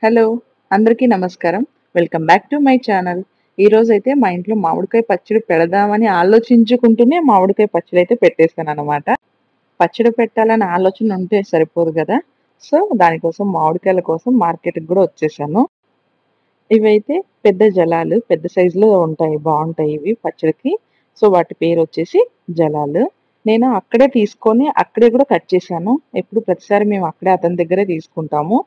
Hello! అందరికీ నమస్కారం. Welcome back to my channel. ఈరోజైతే మా ఇంట్లో మామిడికాయ పచ్చడి పెడదామని ఆలోచించుకుంటూనే మామిడికాయ పచ్చడైతే పెట్టేసాననమాట. పచ్చడి పెట్టాలనే ఆలోచన ఉంటే సరిపోదు గదా! సో, దానికోసం మామిడికాయల కోసం మార్కెట్‌కి గూడా వచ్చేసాను. ఇవైతే పెద్ద జలాలు. పెద్ద సైజులో ఉంటాయి. బావుంటాయి ఇవి పచ్చడికి. సో, వాటి పేరొచ్చేసి జలాలు. నేను అక్కడే తీసుకొని అక్కడే గూడా కట్ చేశాను. ఎప్పుడు ప్రతిసారి మేము అక్కడే అతని దగ్గరే తీసుకుంటాము.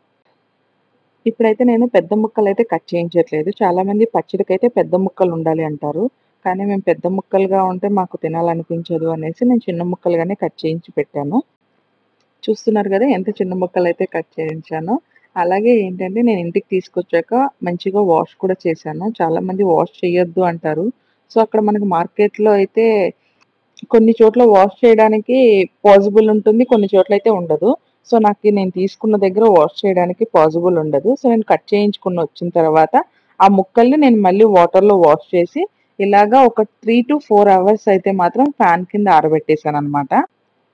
ఇప్పుడైతే నేను పెద్ద ముక్కలైతే కట్ చేయించట్లేదు. చాలామంది పచ్చడికైతే పెద్ద ముక్కలుండాలి అంటారు. కానీ మేము పెద్ద ముక్కలుగా ఉంటే మాకు తినాలనిపించదు అనేసి నేను చిన్న ముక్కలుగానే కట్ చేయించి పెట్టాను. చూస్తున్నారు గదా! ఎంత చిన్న ముక్కలైతే కట్ చేయించానో. అలాగే ఏంటంటే నేను ఇంటికి తీసుకొచ్చాక మంచిగా వాష్ కూడా చేశాను. చాలామంది వాష్ చేయొద్దు అంటారు. సో, అక్కడ మనకు మార్కెట్‌లో అయితే కొన్ని చోట్ల వాష్ చేయడానికి పాజిబుల్ ఉంటుంది. కొన్ని చోట్లయితే ఉండదు. సో, నేను తీసుకున్న దగ్గర వాష్ చేయడానికి పాజిబుల్ ఉండదు. సో, నేను కట్ చేయించుకొని వచ్చిన తర్వాత, ఆ ముక్కల్ని నేను మళ్ళీ వాటర్‌లో వాష్ చేసి, ఇలాగా ఒక 3-4 అవర్స్ అయితే మాత్రం ఫ్యాన్ కింద ఆరబెట్టేసాననమాట.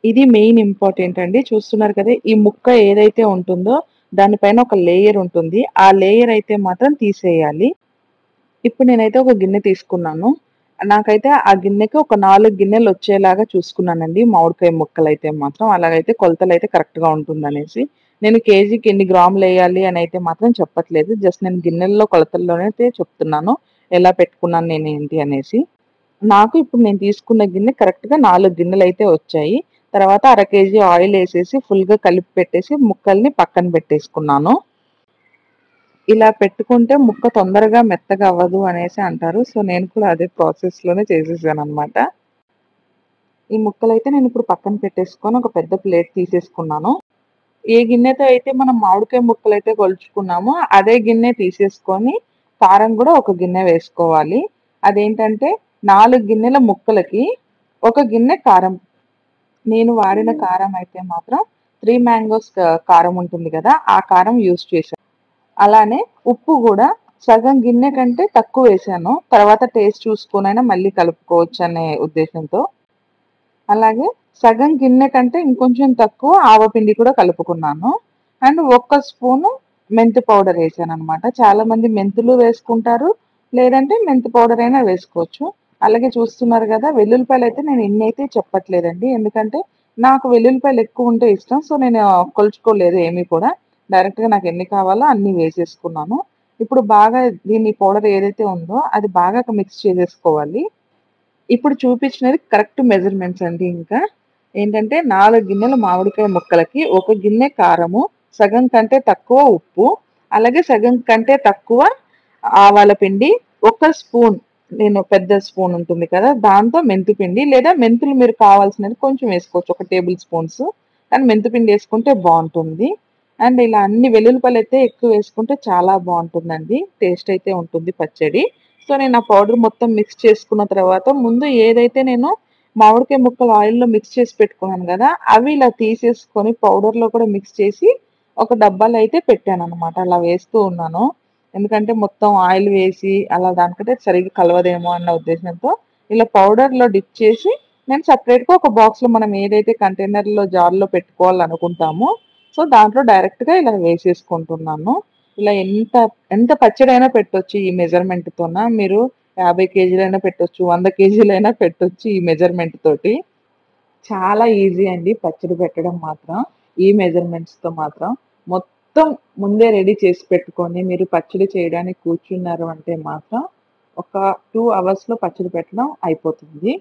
ఇది మెయిన్ ఇంపార్టెంట్ అండి. చూస్తున్నారు కదా! ఈ ముక్క ఏదైతే ఉంటుందో, దాని పైన ఒక లేయర్ ఉంటుంది. ఆ లేయర్ అయితే మాత్రం తీసేయాలి. ఇప్పుడు నేనైతే ఒక గిన్నె తీసుకున్నాను. నాకైతే ఆ గిన్నెకి ఒక 4 గిన్నెలొచ్చేలాగా చూసుకున్నానండి. మామిడికాయ ముక్కలైతే మాత్రం. అలాగైతే కొలతలైతే కరెక్ట్‌గా ఉంటుందనేసి. నేను కేజీకి ఎన్ని గ్రాములెయ్యాలి అనైతే మాత్రం చెప్పట్లేదు. జస్ట్ నేను గిన్నెల్లో కొలతల్లోనైతే చెప్తున్నాను. ఎలా పెట్టుకున్నాను నేనేంటి అనేసి. నాకు ఇప్పుడు నేను తీసుకున్న గిన్నె కరెక్ట్‌గా 4 గిన్నెలైతే వచ్చాయి. తర్వాత అర కేజీ ఆయిలేసేసి ఫుల్‌గా కలిపి పెట్టేసి ముక్కల్ని పక్కన పెట్టేసుకున్నాను. ఇలా పెట్టుకుంటే ముక్క తొందరగా మెత్తగా అవ్వదు అనేసి అంటారు. సో, నేను కూడా అదే ప్రాసెస్‌లోనే చేసేసాననమాట. ఈ ముక్కలైతే నేనిప్పుడు పక్కన పెట్టేసుకొని ఒక పెద్ద ప్లేట్ తీసేసుకున్నాను. ఏ గిన్నెతో అయితే మనం మామిడికాయ ముక్కలైతే కొలుచుకున్నామో అదే గిన్నె తీసేసుకొని కారం గూడా ఒక గిన్నె వేసుకోవాలి. అదేంటంటే 4 గిన్నెల ముక్కలకి ఒక గిన్నె కారం. నేను వాడిన కారం అయితే మాత్రం 3 మ్యాంగోస్ కారం ఉంటుంది గదా! ఆ కారం యూజ్ చేశాను. అలానే ఉప్పు గూడా సగం గిన్నె కంటే తక్కువేశాను. తర్వాత టేస్ట్ చూసుకొనైనా మళ్ళీ కలుపుకోవచ్చనే ఉద్దేశంతో. అలాగే సగం గిన్నె కంటే ఇంకొంచెం తక్కువ ఆవపిండి కూడా కలుపుకున్నాను. అండ్ ఒక్క స్పూను మెంతి పౌడర్ ఏసాననమాట. చాలామంది మెంతులు వేసుకుంటారు. లేదంటే మెంతి పౌడర్ అయినా వేసుకోవచ్చు. అలాగే చూస్తున్నారు గదా! వెల్లుల్లిపాయలైతే నేను ఇన్నైతే చెప్పట్లేదండి. ఎందుకంటే నాకు వెల్లుల్లిపాయలు ఎక్కువుంటే ఇష్టం. సో, నేను కొలుచుకోలేదు ఏమి కూడా. డైరెక్ట్‌గా నాకెన్ని కావాలో అన్ని వేసేసుకున్నాను. ఇప్పుడు బాగా దీన్ని పౌడర్ ఏదైతే ఉందో అది బాగా మిక్స్ చేసేసుకోవాలి. ఇప్పుడు చూపించినది కరెక్ట్ మెజర్‌మెంట్స్ అండి ఇంకా. ఏంటంటే 4 గిన్నెల మామిడికాయ ముక్కలకి ఒక గిన్నె కారము, సగం కంటే తక్కువ ఉప్పు, అలాగే సగం కంటే తక్కువ ఆవాల పిండి, ఒక స్పూన్ పెద్ద స్పూన్ ఉంటుంది కదా! దాంతో మెంతి పిండి లేదా మెంతులు మీరు కావాల్సినది కొంచెం వేసుకోవచ్చు. ఒక టేబుల్ స్పూన్స్. కానీ మెంతి పిండి ఏసుకుంటే బావుంటుంది. అండ్ ఇలా అన్ని వెల్లుల్లిపాయలైతే ఎక్కువ వేసుకుంటే చాలా బావుంటుందండి. టేస్ట్ అయితే ఉంటుంది పచ్చడి. సో, నేను ఆ పౌడర్ మొత్తం మిక్స్ చేసుకున్న తర్వాత ముందు ఏదైతే నేను మామిడికాయ ముక్కలు ఆయిల్‌లో మిక్స్ చేసి పెట్టుకున్నాను గదా! అవి ఇలా తీసేసుకొని పౌడర్‌లో కూడా మిక్స్ చేసి ఒక డబ్బాలో అయితే పెట్టాననమాట. అలా వేస్తూ ఉన్నాను. ఎందుకంటే మొత్తం ఆయిల్ వేసి అలా దానికంటే సరిగ్గా కలవదేమో అన్న ఉద్దేశ్యంతో ఇలా పౌడర్‌లో డిప్ చేసి నేను సెపరేట్‌గా ఒక బాక్స్‌లో మనం ఏదైతే కంటైనర్‌లో జార్‌లో పెట్టుకోవాలనుకుంటామో సో, దాంట్లో డైరెక్ట్‌గా ఇలా వేసేసుకుంటున్నాను. ఇలా ఎంత పచ్చడైనా పెట్టొచ్చు ఈ మెజర్‌మెంట్‌తోన. మీరు 50 కేజీలైనా పెట్టొచ్చు, 100 కేజీలైనా పెట్టొచ్చు ఈ మెజర్‌మెంట్ తోటి. చాలా ఈజీ అండి పచ్చడి పెట్టడం మాత్రం. ఈ మెజర్‌మెంట్స్‌తో మాత్రం. మొత్తం ముందే రెడీ చేసి పెట్టుకొని మీరు పచ్చడి చేయడానికి కూర్చున్నారు అంటే మాత్రం ఒక 2 అవర్స్‌లో పచ్చడి పెట్టడం అయిపోతుంది.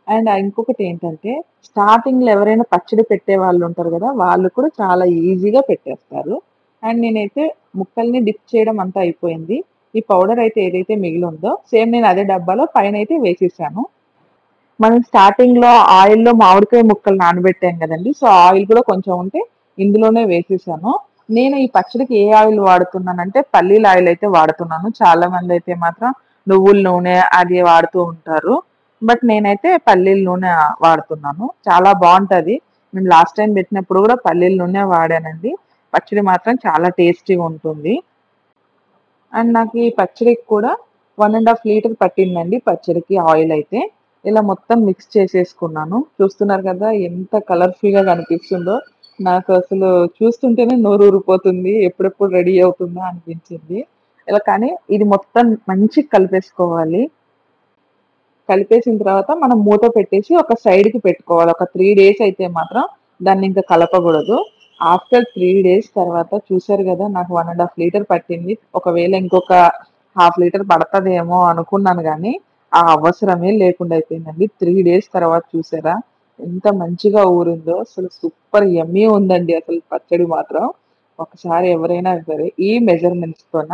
అండ్ ఇంకొకటేంటంటే స్టార్టింగ్‌లో ఎవరైనా పచ్చడి పెట్టేవాళ్ళుంటారు గదా! వాళ్ళు కూడా చాలా ఈజీగా పెట్టేస్తారు. అండ్ నేనైతే ముక్కల్ని డిప్ చేయడం అంతా అయిపోయింది. ఈ పౌడర్ అయితే ఏదైతే మిగిలుందో సేమ్ నేను అదే డబ్బాలో పైనైతే వేసేసాను. మనం స్టార్టింగ్‌లో ఆయిల్‌లో మామిడికాయ ముక్కలు నానబెట్టాం గదండీ! సో, ఆయిల్ కూడా కొంచెం ఉంటే ఇందులోనే వేసేసాను. నేను ఈ పచ్చడికి ఏ ఆయిల్ వాడుతున్నానంటే పల్లీల ఆయిల్ అయితే వాడుతున్నాను. చాలా మందైతే మాత్రం నువ్వుల నూనె అది వాడుతూ ఉంటారు. బట్ నేనైతే పల్లీల నూనె వాడుతున్నాను. చాలా బావుంటది. నేను లాస్ట్ టైమ్ పెట్టినప్పుడు గూడా పల్లీల నూనె వాడానండి. పచ్చడి మాత్రం చాలా టేస్టీగా ఉంటుంది. అండ్ నాకు ఈ పచ్చడికి కూడా 1 ½ లీటర్ పట్టిందండి పచ్చడికి ఆయిలయితే. ఇలా మొత్తం మిక్స్ చేసేసుకున్నాను. చూస్తున్నారు కదా ఎంత కలర్‌ఫుల్‌గా కనిపిస్తుందో. నాకు అసలు చూస్తుంటేనే నోరు ఊరిపోతుంది. ఎప్పుడెప్పుడు రెడీ అవుతుందా అనిపించింది. ఇలా కానీ ఇది మొత్తం మంచిగా కలిపేసుకోవాలి. కలిపేసిన తర్వాత మనం మూత పెట్టేసి ఒక సైడ్‌కి పెట్టుకోవాలి. ఒక 3 డేస్ అయితే మాత్రం దాన్నింక కలపగూడదు. ఆఫ్టర్ 3 డేస్ తర్వాత చూసారు గదా! నాకు 1 ½ లీటర్ పట్టింది. ఒకవేళ ఇంకొక హాఫ్ లీటర్ పడతదేమో అనుకున్నాను గానీ, ఆ అవసరమే లేకుండా అయిపోయిందండి. 3 డేస్ తర్వాత చూసారా? ఎంత మంచిగా ఊరిందో. అసలు సూపర్ యమ్మీ ఉందండి అసలు పచ్చడి మాత్రం. ఒకసారి ఎవరైనా సరే ఈ మెజర్‌మెంట్స్‌తోన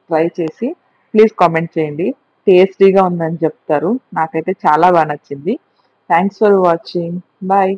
ట్రై చేసి ప్లీజ్ కామెంట్ చేయండి. టేస్టీగా ఉందని చెప్తారు. నాకైతే చాలా నచ్చింది. Thanks for watching. బాయ్.